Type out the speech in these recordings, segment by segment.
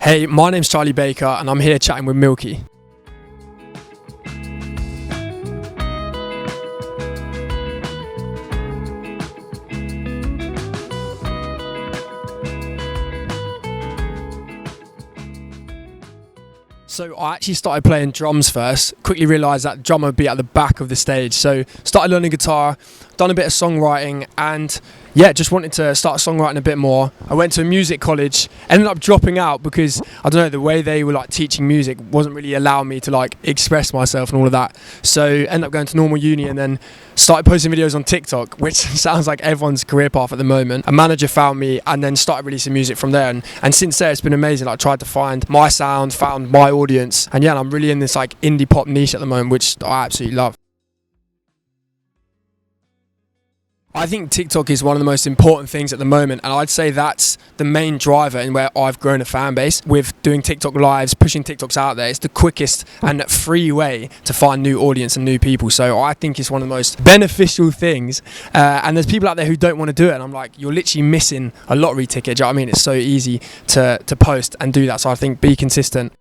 Hey, my name's Charlie Baker and I'm here chatting with Milky. So I actually started playing drums first, quickly realised that the drummer would be at the back of the stage. So started learning guitar, done a bit of songwriting, and yeah, just wanted to start songwriting a bit more. I went to a music college, ended up dropping out because, I don't know, the way they were like teaching music wasn't really allowing me to like express myself and all of that. So ended up going to normal uni and then started posting videos on TikTok, which sounds like everyone's career path at the moment. A manager found me and then started releasing music from there. And since there, it's been amazing. I tried to find my sound, found my audience. And yeah, I'm really in this like indie pop niche at the moment, which I absolutely love. I think TikTok is one of the most important things at the moment, and I'd say that's the main driver in where I've grown a fan base. With doing TikTok lives, pushing TikToks out there, it's the quickest and free way to find new audience and new people. So I think it's one of the most beneficial things. And there's people out there who don't want to do it, and I'm like, you're literally missing a lottery ticket. Do you know what I mean? It's so easy to post and do that. So I think be consistent.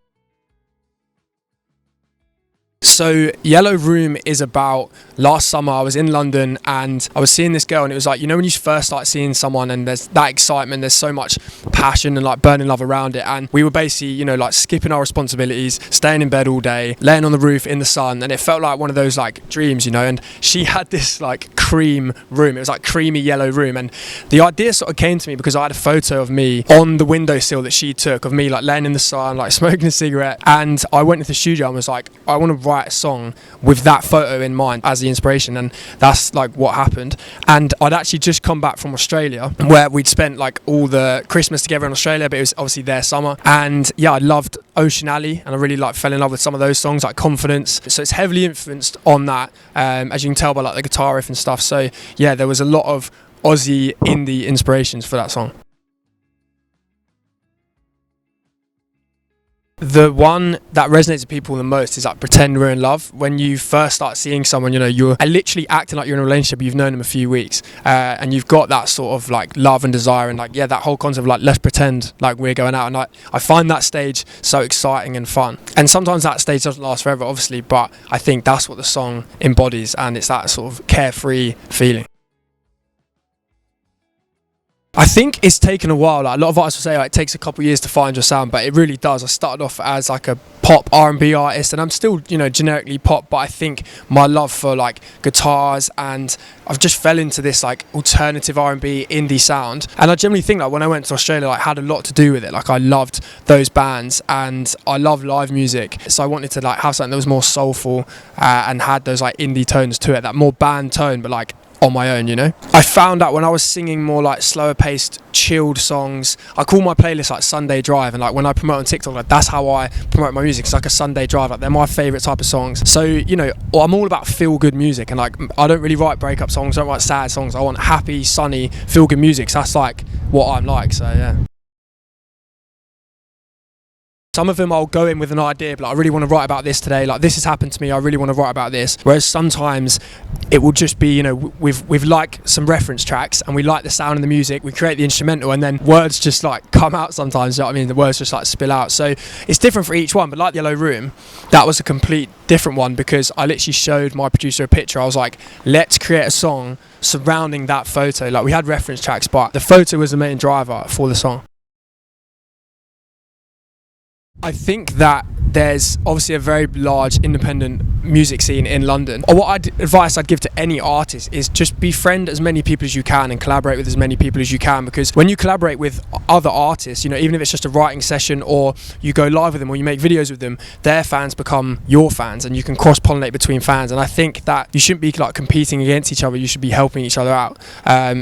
So Yellow Room is about last summer. I was in London and I was seeing this girl, and it was like, you know, when you first start seeing someone and there's that excitement, there's so much passion and like burning love around it. And we were basically, you know, like skipping our responsibilities, staying in bed all day, laying on the roof in the sun, and it felt like one of those like dreams, you know. And she had this like cream room. It was like creamy yellow room, and the idea sort of came to me because I had a photo of me on the windowsill that she took of me like laying in the sun, like smoking a cigarette. And I went into the studio and was like, I want to write a song with that photo in mind as the inspiration, and that's like what happened. And I'd actually just come back from Australia, where we'd spent like all the Christmas together in Australia, but it was obviously their summer. And yeah, I loved Ocean Alley, and I really like fell in love with some of those songs like Confidence. So it's heavily influenced on that, as you can tell by like the guitar riff and stuff. So yeah, there was a lot of Aussie indie inspirations for that song. The one that resonates with people the most is like Pretend We're in Love. When you first start seeing someone, you know, you're literally acting like you're in a relationship, you've known them a few weeks, and you've got that sort of like love and desire, and like, yeah, that whole concept of like, let's pretend like we're going out. And I find that stage so exciting and fun. And sometimes that stage doesn't last forever, obviously, but I think that's what the song embodies, and it's that sort of carefree feeling. I think it's taken a while. Like, a lot of artists will say like, it takes a couple of years to find your sound, but it really does. I started off as like a pop R&B artist, and I'm still, you know, generically pop, but I think my love for like guitars, and I've just fell into this like alternative R&B indie sound. And I generally think like when I went to Australia, like had a lot to do with it. Like I loved those bands and I love live music, so I wanted to like have something that was more soulful and had those like indie tones to it, that more band tone, but like on my own, you know. I found out when I was singing more like slower paced, chilled songs, I call my playlist like Sunday Drive, and like when I promote on TikTok, like that's how I promote my music. It's like a Sunday Drive, like they're my favourite type of songs. So, you know, I'm all about feel good music, and like I don't really write breakup songs, I don't write sad songs. I want happy, sunny, feel good music. So that's like what I'm like, so yeah. Some of them I'll go in with an idea, but like, I really want to write about this today, like this has happened to me, I really want to write about this. Whereas sometimes it will just be, you know, we've like some reference tracks and we like the sound of the music, we create the instrumental, and then words just like come out sometimes, you know what I mean? The words just like spill out. So it's different for each one, but like Yellow Room, that was a complete different one because I literally showed my producer a picture. I was like, let's create a song surrounding that photo. Like we had reference tracks, but the photo was the main driver for the song. I think that there's obviously a very large independent music scene in London. Advice I'd give to any artist is just befriend as many people as you can and collaborate with as many people as you can, because when you collaborate with other artists, you know, even if it's just a writing session or you go live with them or you make videos with them, their fans become your fans and you can cross-pollinate between fans. And I think that you shouldn't be like competing against each other, you should be helping each other out.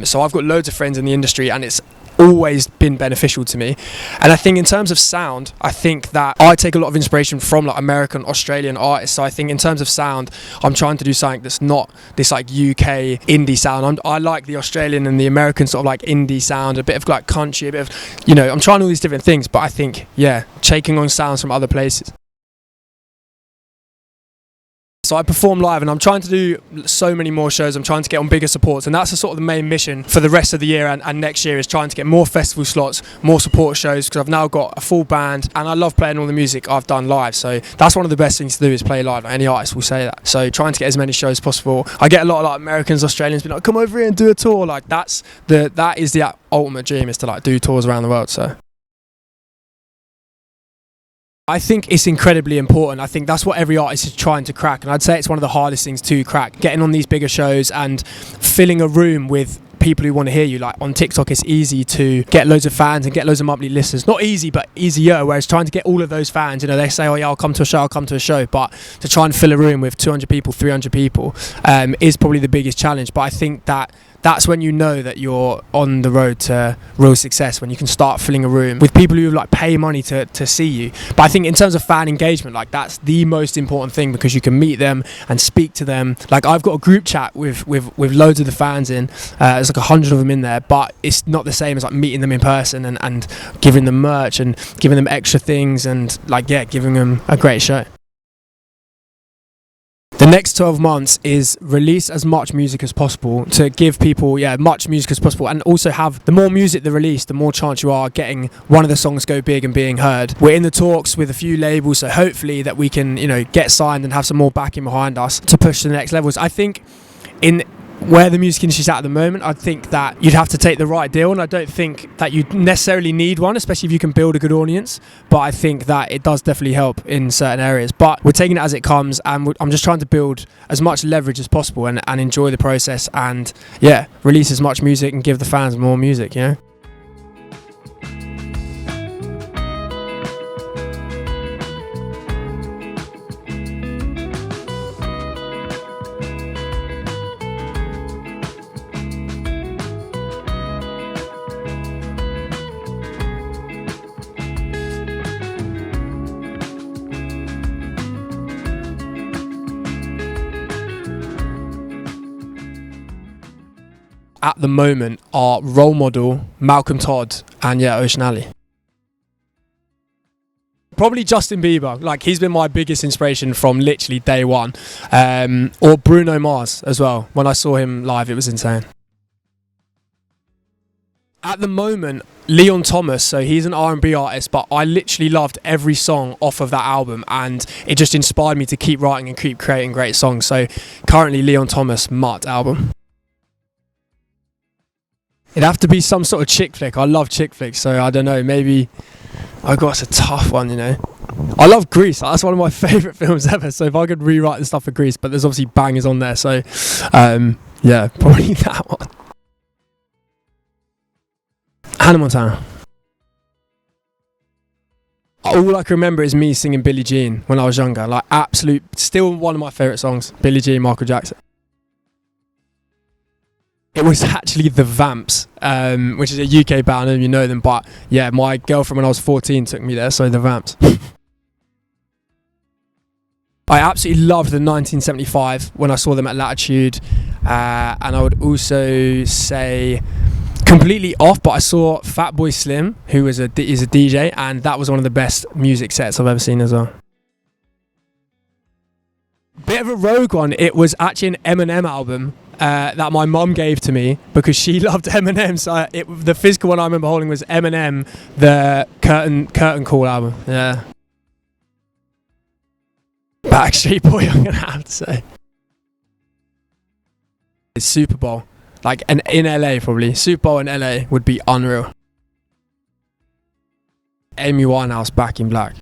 So I've got loads of friends in the industry and it's always been beneficial to me. And I think in terms of sound, I think that I take a lot of inspiration from like American, Australian artists. So I think in terms of sound, I'm trying to do something that's not this like UK indie sound. I like the Australian and the American sort of like indie sound, a bit of like country, a bit of, you know, I'm trying all these different things, but I think, yeah, taking on sounds from other places. So I perform live, and I'm trying to do so many more shows. I'm trying to get on bigger supports, and that's the sort of the main mission for the rest of the year and next year, is trying to get more festival slots, more support shows, because I've now got a full band and I love playing all the music I've done live. So that's one of the best things to do, is play live. Any artist will say that. So trying to get as many shows as possible. I get a lot of like Americans, Australians being like, come over here and do a tour. Like that is the ultimate dream, is to like do tours around the world. So I think it's incredibly important. I think that's what every artist is trying to crack, and I'd say it's one of the hardest things to crack, getting on these bigger shows and filling a room with people who want to hear you. Like on TikTok, it's easy to get loads of fans and get loads of monthly listeners. Not easy, but easier. Whereas trying to get all of those fans, they say, oh yeah, I'll come to a show, but to try and fill a room with 200 people, 300 people is probably the biggest challenge. But I think that's when you know that you're on the road to real success, when you can start filling a room with people who like pay money to see you. But I think in terms of fan engagement, like that's the most important thing, because you can meet them and speak to them. Like I've got a group chat with loads of the fans in. There's like 100 of them in there, but it's not the same as like meeting them in person and giving them merch and giving them extra things and giving them a great show. The next 12 months is release as much music as possible, to give people much music as possible, and also have the more music they release, the more chance you are getting one of the songs go big and being heard. We're in the talks with a few labels, so hopefully that we can get signed and have some more backing behind us to push to the next levels. I think in where the music industry's at the moment, I think that you'd have to take the right deal, and I don't think that you necessarily need one, especially if you can build a good audience. But I think that it does definitely help in certain areas. But we're taking it as it comes, and I'm just trying to build as much leverage as possible and enjoy the process, and release as much music and give the fans more music, At the moment, our role model, Malcolm Todd, and Ocean Alley. Probably Justin Bieber. Like, he's been my biggest inspiration from literally day one. Or Bruno Mars as well. When I saw him live, it was insane. At the moment, Leon Thomas, so he's an R&B artist, but I literally loved every song off of that album, and it just inspired me to keep writing and keep creating great songs. So currently, Leon Thomas, Mutt album. It'd have to be some sort of chick flick. I love chick flicks, so I don't know, maybe... Oh God, it's a tough one, I love Grease. That's one of my favourite films ever, so if I could rewrite the stuff for Grease, but there's obviously bangers on there, so probably that one. Hannah Montana. All I can remember is me singing Billie Jean when I was younger. Like, still one of my favourite songs, Billie Jean, Michael Jackson. It was actually The Vamps, which is a UK band. I don't know if you know them, but my girlfriend when I was 14 took me there, so The Vamps. I absolutely loved the 1975 when I saw them at Latitude, and I would also say completely off, but I saw Fatboy Slim, who is a DJ, and that was one of the best music sets I've ever seen as well. Bit of a rogue one. It was actually an Eminem album that my mum gave to me because she loved Eminem. So the physical one I remember holding was Eminem, the Curtain Call album. Yeah. Backstreet Boy, I'm gonna have to say. It's Super Bowl, in LA probably. Super Bowl in LA would be unreal. Amy Winehouse, Back in Black.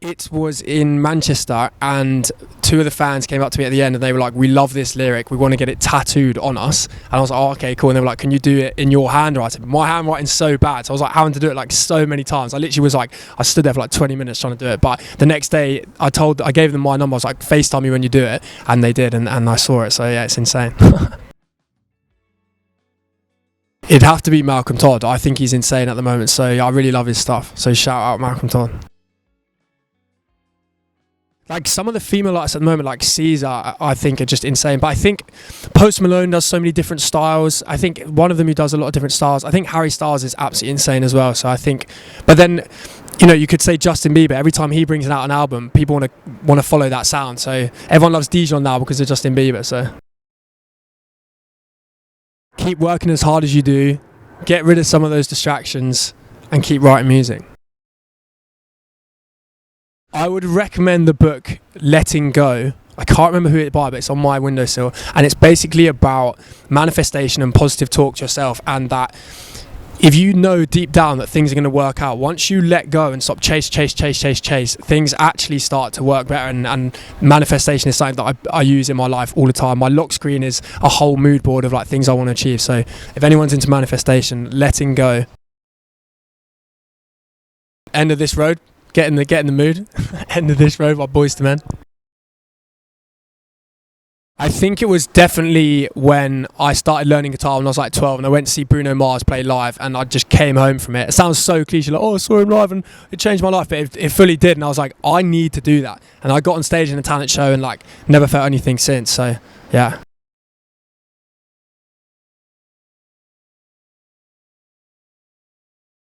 It was in Manchester, and two of the fans came up to me at the end and they were like, we love this lyric, we want to get it tattooed on us. And I was like, oh, okay, cool. And they were like, can you do it in your handwriting? My handwriting's so bad, so I was like having to do it so many times. I literally was I stood there for 20 minutes trying to do it. But the next day I gave them my number. I was like, FaceTime me when you do it, and they did, and I saw it. So yeah, it's insane. It'd have to be Malcolm Todd. I think he's insane at the moment, so I really love his stuff. So shout out Malcolm Todd. Some of the female artists at the moment, like Caesar, I think are just insane. But I think Post Malone does so many different styles. I think one of them who does a lot of different styles. I think Harry Styles is absolutely insane as well. So I think, but then you know, you could say Justin Bieber. Every time he brings out an album, people want to follow that sound. So everyone loves Dijon now because of Justin Bieber. So keep working as hard as you do, get rid of some of those distractions, and keep writing music. I would recommend the book Letting Go. I can't remember who it's by, but it's on my windowsill, and it's basically about manifestation and positive talk to yourself, and that if you know deep down that things are going to work out, once you let go and stop chase, things actually start to work better. And manifestation is something that I use in my life all the time. My lock screen is a whole mood board of like things I want to achieve. So if anyone's into manifestation, Letting Go. End of This Road. Get in the mood. End of This Road by Boyz II Men. I think it was definitely when I started learning guitar when I was like 12, and I went to see Bruno Mars play live, and I just came home from it. It sounds so cliche, like, oh, I saw him live and it changed my life, but it fully did, and I was like, I need to do that. And I got on stage in a talent show and like never felt anything since. So yeah.